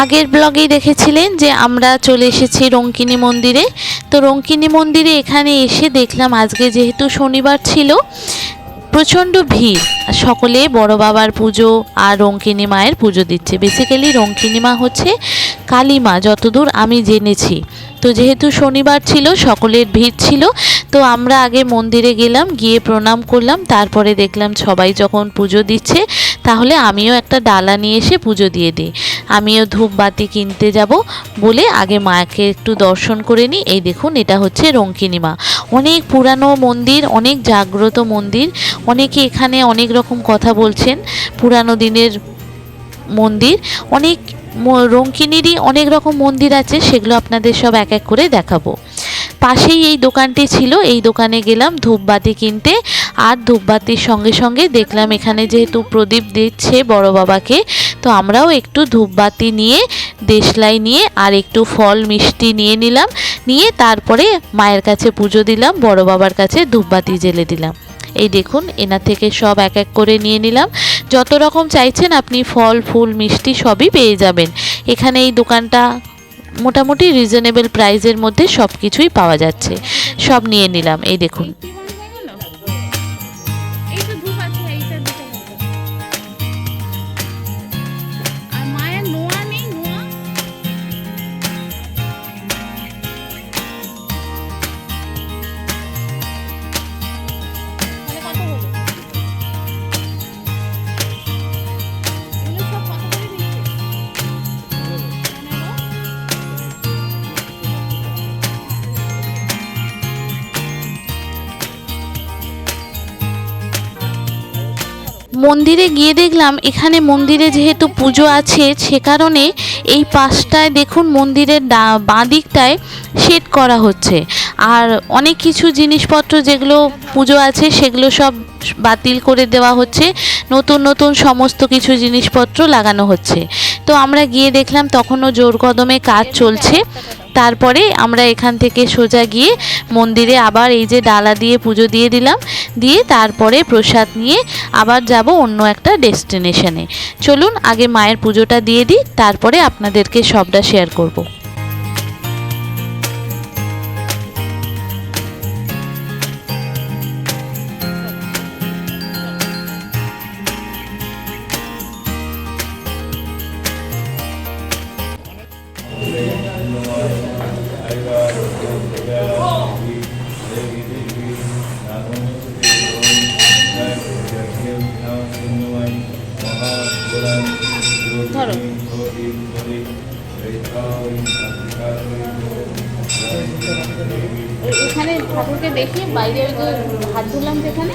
আগের ব্লগেই দেখেছিলেন যে আমরা চলে এসেছি রঙ্কিনী মন্দিরে। তো রঙ্কিনী মন্দিরে এখানে এসে দেখলাম আজকে যেহেতু শনিবার ছিল, প্রচণ্ড ভিড়। সকলে বড় বাবার পুজো আর রঙ্কিনী মায়ের পুজো দিচ্ছে। বেসিক্যালি রঙ্কিনী মা হচ্ছে কালী মা, যতদূর আমি জেনেছি। তো যেহেতু শনিবার ছিল, সকলের ভিড় ছিল, তো আমরা আগে মন্দিরে গেলাম, গিয়ে প্রণাম করলাম। তারপরে দেখলাম সবাই যখন পুজো দিচ্ছে, তাহলে আমিও একটা ডালা নিয়ে এসে পুজো দিয়ে দিই। আমিও ধূপবাতি কিনতে যাব বলে আগে মাকে একটু দর্শন করে নিই। এই দেখুন, এটা হচ্ছে রঙ্কিনী মা। অনেক পুরানো মন্দির, অনেক জাগ্রত মন্দির। অনেকে এখানে অনেক রকম কথা বলছেন। পুরানো দিনের মন্দির, অনেক রঙ্কিনীরই অনেক রকম মন্দির আছে, সেগুলো আপনাদের সব এক এক করে দেখাবো। পাশেই এই দোকানটি ছিল, এই দোকানে গেলাম ধূপবাতি কিনতে। আর ধূপবাতির সঙ্গে সঙ্গে দেখলাম এখানে যেহেতু প্রদীপ দিচ্ছে বড় বাবাকে, তো আমরাও একটু ধূপবাতি নিয়ে, দেশলাই নিয়ে আর একটু ফল মিষ্টি নিয়ে নিলাম। নিয়ে তারপরে মায়ের কাছে পুজো দিলাম, বড় বাবার কাছে ধূপবাতি জ্বেলে দিলাম। এই দেখুন, এনা থেকে সব এক এক করে নিয়ে নিলাম। যত রকম চাইছেন আপনি ফল ফুল মিষ্টি সবই পেয়ে যাবেন এখানে। এই দোকানটা মোটামুটি রিজনেবল প্রাইসের মধ্যে সব কিছুই পাওয়া যাচ্ছে। সব নিয়ে নিলাম। এই দেখুন, মন্দিরে গিয়ে দেখলাম এখানে মন্দিরে যেহেতু পুজো আছে, সে কারণে এই পাশটায় দেখুন মন্দিরের বাঁ দিকটায় শেড করা হচ্ছে। আর অনেক কিছু জিনিসপত্র যেগুলো পুজো আছে সেগুলো সব বাতিল করে দেওয়া হচ্ছে, নতুন নতুন সমস্ত কিছু জিনিসপত্র লাগানো হচ্ছে। তো আমরা গিয়ে দেখলাম তখনও জোর কদমে কাজ চলছে। তারপরে আমরা এখান থেকে সোজা গিয়ে মন্দিরে আবার এই যে ডালা দিয়ে পুজো দিয়ে দিলাম, দিয়ে তারপরে প্রসাদ নিয়ে আবার যাব অন্য একটা ডেস্টিনেশনে। চলুন আগে মায়ের পুজোটা দিয়ে দিই, তারপরে আপনাদেরকে সবটা শেয়ার করব। ধরো, এখানে ঠাকুরকে দেখি বাইরে ওই যে হাত ধুলাম যেখানে,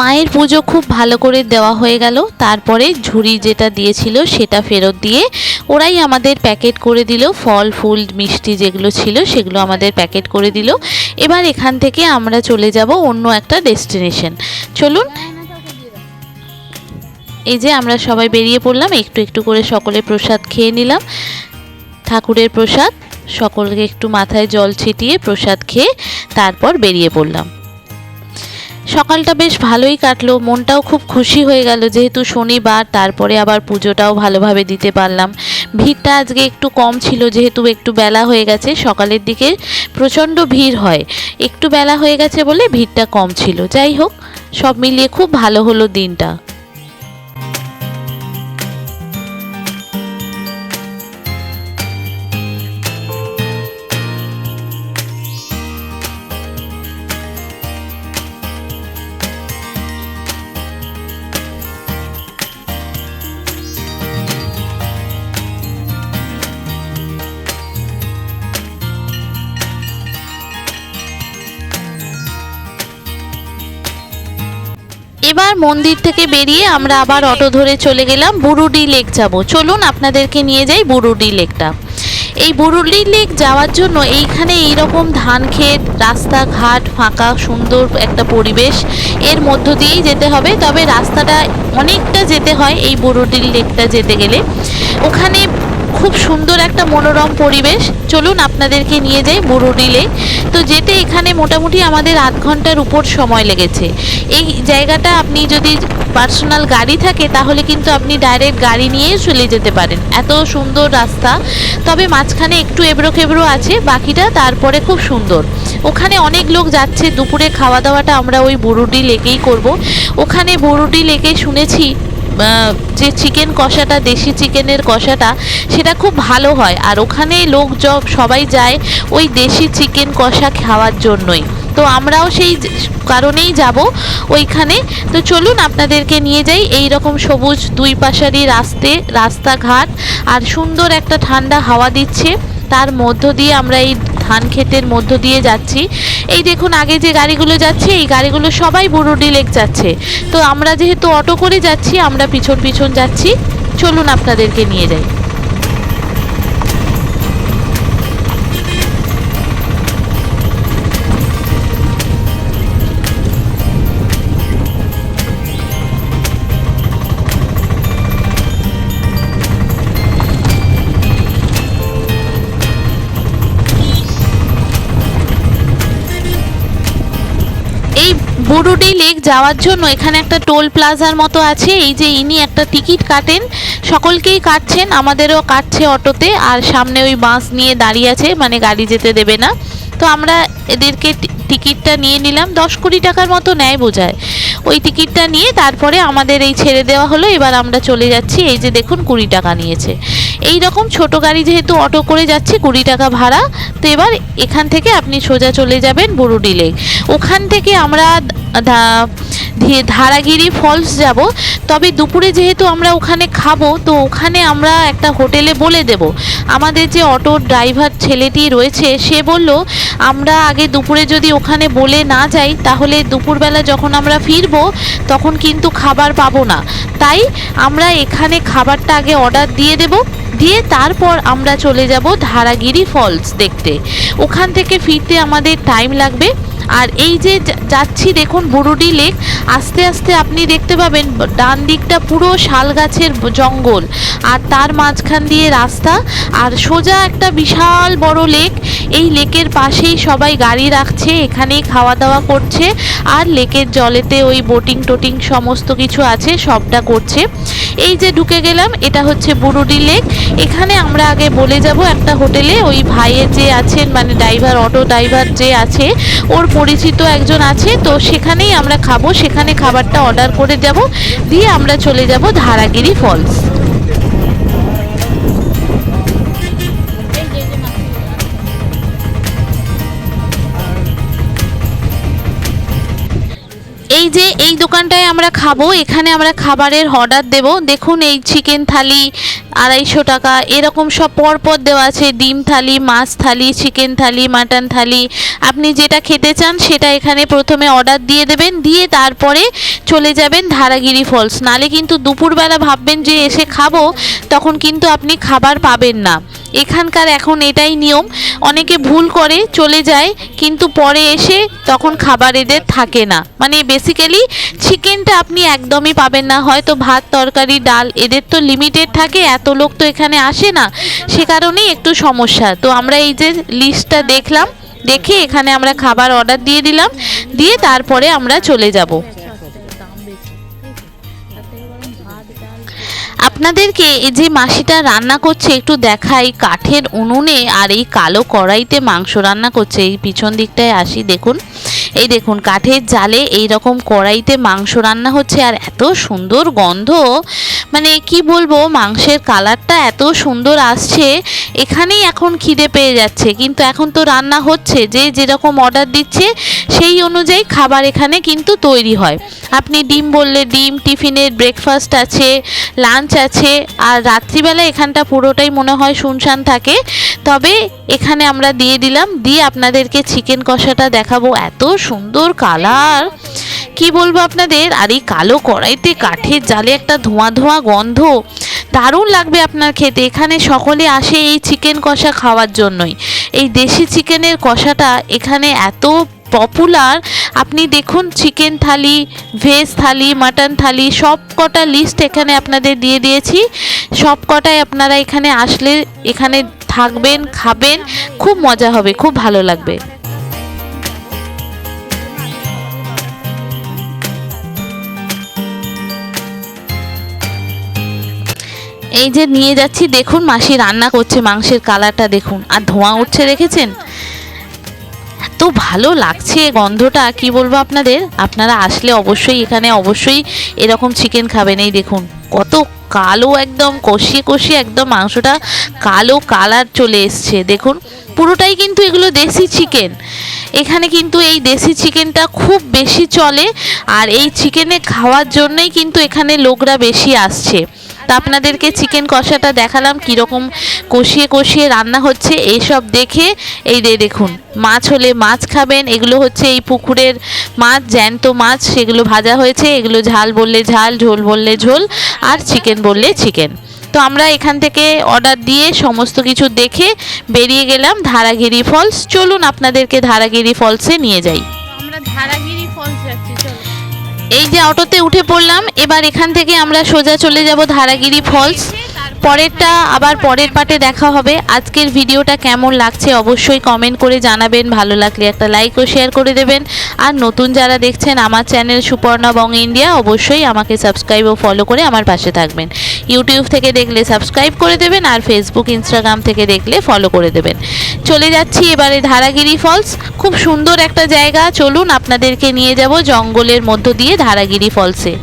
মায়ের পুজো খুব ভালো করে দেওয়া হয়ে গেল। তারপরে ঝুড়ি যেটা দিয়েছিল সেটা ফেরত দিয়ে ওরাই আমাদের প্যাকেট করে দিল, ফল ফুল মিষ্টি যেগুলো ছিল সেগুলো আমাদের প্যাকেট করে দিল। এবার এখান থেকে আমরা চলে যাব অন্য একটা ডেস্টিনেশন। চলুন, এই যে আমরা সবাই বেরিয়ে পড়লাম, একটু একটু করে সকলে প্রসাদ খেয়ে নিলাম, ঠাকুরের প্রসাদ। সকলকে একটু মাথায় জল ছিটিয়ে প্রসাদ খেয়ে তারপর বেরিয়ে পড়লাম। সকালটা বেশ ভালোই কাটলো, মনটাও খুব খুশি হয়ে গেল যেহেতু শনিবার। তারপরে আবার পুজোটাও ভালোভাবে দিতে পারলাম। ভিড়টা আজকে একটু কম ছিল যেহেতু একটু বেলা হয়ে গেছে। সকালের দিকে প্রচণ্ড ভিড় হয়, একটু বেলা হয়ে গেছে বলে ভিড়টা কম ছিল। যাই হোক, সব মিলিয়ে খুব ভালো হলো দিনটা। এবার মন্দির থেকে বেরিয়ে আমরা আবার অটো ধরে চলে গেলাম বুরুডি লেক যাব। চলুন আপনাদেরকে নিয়ে যাই বুরুডি লেকটা। এই বুরুডি লেক যাওয়ার জন্য এইখানে এইরকম ধান ক্ষেত, রাস্তাঘাট ফাঁকা, সুন্দর একটা পরিবেশ, এর মধ্য দিয়েই যেতে হবে। তবে রাস্তাটা অনেকটা যেতে হয় এই বুরুডি লেকটা যেতে গেলে। ওখানে খুব সুন্দর একটা মনোরম পরিবেশ। চলুন আপনাদেরকে নিয়ে যাই বুরুডি লেক। তো যেতে এখানে মোটামুটি আমাদের আধ ঘন্টার উপর সময় লেগেছে। এই জায়গাটা আপনি যদি পার্সোনাল গাড়ি থাকে তাহলে কিন্তু আপনি ডাইরেক্ট গাড়ি নিয়েই চলে যেতে পারেন, এত সুন্দর রাস্তা। তবে মাঝখানে একটু এবড়ো খেবড়ো আছে, বাকিটা তারপরে খুব সুন্দর। ওখানে অনেক লোক যাচ্ছে। দুপুরে খাওয়া দাওয়াটা আমরা ওই বুরুডি লেকেই করব। ওখানে বুরুডি লেকে শুনেছি যে চিকেন কষাটা, দেশি চিকেনের কষাটা, সেটা খুব ভালো হয়। আর ওখানে লোক সবাই যায় ওই দেশি চিকেন কষা খাওয়ার জন্যই। তো আমরাও সেই কারণেই যাব ওইখানে। তো চলুন আপনাদেরকে নিয়ে যাই। এই রকম সবুজ দুই পাশারি রাস্তাঘাট আর সুন্দর একটা ঠান্ডা হাওয়া দিচ্ছে, তার মধ্য দিয়ে আমরা এই ধান ক্ষেতের মধ্য দিয়ে যাচ্ছি। এই দেখুন আগে যে গাড়িগুলো যাচ্ছে, এই গাড়িগুলো সবাই বুরুডি লেক যাচ্ছে। তো আমরা যেহেতু অটো করে যাচ্ছি, আমরা পিছন পিছন যাচ্ছি। চলুন আপনাদেরকে নিয়ে যাই। এই বুরুডি লেক যাওয়ার জন্য এখানে একটা টোল প্লাজার মতো আছে। এই যে ইনি একটা টিকিট কাটেন, সকলকেই কাটছেন, আমাদেরও কাটছে অটোতে। আর সামনে ওই বাস নিয়ে দাঁড়িয়ে আছে, মানে গাড়ি যেতে দেবে না। তো আমরা এদেরকে টিকিটটা নিয়ে নিলাম, 10-20 টাকার মতো নেয় বোঝায়। ওই টিকিটটা নিয়ে তারপরে আমাদের এই ছেড়ে দেওয়া হলো। এবার আমরা চলে যাচ্ছি। এই যে দেখুন 20 টাকা নিয়েছে। এই রকম ছোট গাড়ি যেহেতু অটো করে যাচ্ছি, 20 টাকা ভাড়া। তো এবার এখান থেকে আপনি সোজা চলে যাবেন বুরুডি লেক। ওখান থেকে আমরা ধারাগিরি ফলস যাব। তবে দুপুরে যেহেতু আমরা ওখানে খাবো, তো ওখানে আমরা একটা হোটেলে বলে দেব। আমাদের যে অটো ড্রাইভার ছেলেটি রয়েছে, সে বলল আমরা আগে দুপুরে যদি ওখানে বলে না যাই, তাহলে দুপুরবেলা যখন আমরা ফিরবো তখন কিন্তু খাবার পাবো না। তাই আমরা এখানে খাবারটা আগে অর্ডার দিয়ে দেব, দিয়ে তারপর আমরা চলে যাব ধারাগিরি ফলস দেখতে। ওখান থেকে ফিরতে আমাদের টাইম লাগবে। আর এই যে যাচ্ছি দেখুন বুরুডি লেক, আস্তে আস্তে আপনি দেখতে পাবেন ডান দিকটা পুরো শাল গাছের জঙ্গল, আর তার মাঝখান দিয়ে রাস্তা, আর সোজা একটা বিশাল বড় লেক। এই লেকের পাশেই সবাই গাড়ি রাখছে, এখানেই খাওয়া দাওয়া করছে। আর লেকের জলেতে ওই বোটিং টোটিং সমস্ত কিছু আছে, সবটা করছে। এই যে ঢুকে গেলাম, এটা হচ্ছে বুরুডি লেক। এখানে আমরা আগে বলে যাব একটা হোটেলে। ওই ভাইয়ের যে আছেন, মানে ড্রাইভার, অটো ড্রাইভার যে আছে, ওর পরিচিত একজন আছে। তো সেখানেই আমরা খাবো, সেখানে খাবারটা অর্ডার করে যাব, দিয়ে আমরা চলে যাব ধারাগিরি ফলস। এই যে এই দোকানটায় আমরা খাবো, এখানে আমরা খাবারের অর্ডার দেব। দেখুন এই চিকেন থালি 250 টাকা, এরকম সব পরপর দেওয়া আছে। ডিম থালি, মাছ থালি, চিকেন থালি, মাটন থালি, আপনি যেটা খেতে চান সেটা এখানে প্রথমে অর্ডার দিয়ে দেবেন, দিয়ে তারপরে চলে যাবেন ধারাগিরি ফলস। নালে কিন্তু দুপুরবেলা ভাববেন যে এসে খাবো, তখন কিন্তু আপনি খাবার পাবেন না। এখানকার এখন এটাই নিয়ম। অনেকে ভুল করে চলে যায়, কিন্তু পরে এসে তখন খাবার এদের থাকে না। মানে বেসিক্যালি চিকেনটা আপনি একদমই পাবেন না, হয়তো ভাত তরকারি ডাল, এদের তো লিমিটেড থাকে, এত লোক তো এখানে আসে না, সে কারণেই একটু সমস্যা। তো আমরা এই যে লিস্টটা দেখলাম, দেখে এখানে আমরা খাবার অর্ডার দিয়ে দিলাম, দিয়ে তারপরে আমরা চলে যাব। আপনাদেরকে এই যে মাসিটা রান্না করছে একটু দেখাই। কাঠের উনুনে আর এই কালো কড়াইতে মাংস রান্না করছে। এই পিছন দিকটায় আসি, দেখুন এই দেখুন কাঠের জালে এই রকম কড়াইতে মাংস রান্না হচ্ছে। আর এত সুন্দর গন্ধ, মানে কি বলবো, মাংসের কালারটা এত সুন্দর আসছে। এখানেই এখন খিদে পেয়ে যাচ্ছে, কিন্তু এখন তো রান্না হচ্ছে। যে যেরকম অর্ডার দিচ্ছে সেই অনুযায়ী খাবার এখানে কিন্তু তৈরি হয়। আপনি ডিম বললে ডিম, টিফিনের ব্রেকফাস্ট আছে, লাঞ্চ আছে। আর রাত্রিবেলা এখানটা পুরোটাই মনে হয় শুনশান থাকে। তবে এখানে আমরা দিয়ে দিলাম, দিয়ে আপনাদেরকে চিকেন কষাটা দেখাবো। এত সুন্দর কালার, কি বলবো আপনাদের। আর এই কালো কড়াইতে কাঠের জালে একটা ধোঁয়া ধোঁয়া গন্ধ, দারুণ লাগবে আপনার খেতে। এখানে সকলে আসে এই চিকেন কষা খাওয়ার জন্যই। এই দেশি চিকেনের কষাটা এখানে এত পপুলার, আপনি দেখুন চিকেন থালি, ভেজ থালি, মাটন থালি সব কটা লিস্ট এখানে আপনাদের দিয়ে দিয়েছি। সব কটাই আপনারা এখানে আসলে এখানে থাকবেন, খাবেন, খুব মজা হবে, খুব ভালো লাগবে। এই যে নিয়ে যাচ্ছি, দেখুন মাসি রান্না করছে, মাংসের কালারটা দেখুন, আর ধোঁয়া উঠছে দেখেছেন, এত ভালো লাগছে গন্ধটা, কি বলবো আপনাদের। আপনারা আসলে অবশ্যই এখানে অবশ্যই এরকম চিকেন খাবেন। এই দেখুন কত কালো, একদম কষিয়ে কষিয়ে একদম মাংসটা কালো কালার চলে এসছে। দেখুন পুরোটাই কিন্তু এগুলো দেশি চিকেন। এখানে কিন্তু এই দেশি চিকেনটা খুব বেশি চলে, আর এই চিকেনে খাওয়ার জন্যই কিন্তু এখানে লোকরা বেশি আসছে। তা আপনাদেরকে চিকেন কষাটা দেখালাম কীরকম কষিয়ে কষিয়ে রান্না হচ্ছে। এইসব দেখে এই দেখুন, মাছ হলে মাছ খাবেন, এগুলো হচ্ছে এই পুকুরের মাছ, জ্যান্ত মাছ, সেগুলো ভাজা হয়েছে। এগুলো ঝাল বললে ঝাল, ঝোল বললে ঝোল, আর চিকেন বললে চিকেন। তো আমরা এখান থেকে অর্ডার দিয়ে সমস্ত কিছু দেখে বেরিয়ে গেলাম ধারাগিরি ফলস। চলুন আপনাদেরকে ধারাগিরি ফলসে নিয়ে যাই। আমরা ধারাগিরি ফলস যাচ্ছি, চলো। এই যে অটোতে উঠে পড়লাম, এবার এখান থেকে আমরা সোজা চলে যাব ধারাগিরি ফলস। পরেরটা আবার পরের পার্টে দেখা হবে। আজকের ভিডিওটা কেমন লাগছে অবশ্যই কমেন্ট করে জানাবেন, ভালো লাগলে একটা লাইক ও শেয়ার করে দেবেন। আর নতুন যারা দেখছেন আমার চ্যানেল সুপর্ণা বং ইন্ডিয়া, অবশ্যই আমাকে সাবস্ক্রাইব ও ফলো করে আমার পাশে থাকবেন। ইউটিউব থেকে দেখলে সাবস্ক্রাইব করে দেবেন, আর ফেসবুক ইনস্টাগ্রাম থেকে দেখলে ফলো করে দেবেন। চলে যাচ্ছি এবারে ধারাগিরি ফলস, খুব সুন্দর একটা জায়গা। চলুন আপনাদেরকে নিয়ে যাব জঙ্গলের মধ্য দিয়ে ধারাগিরি ফলসে।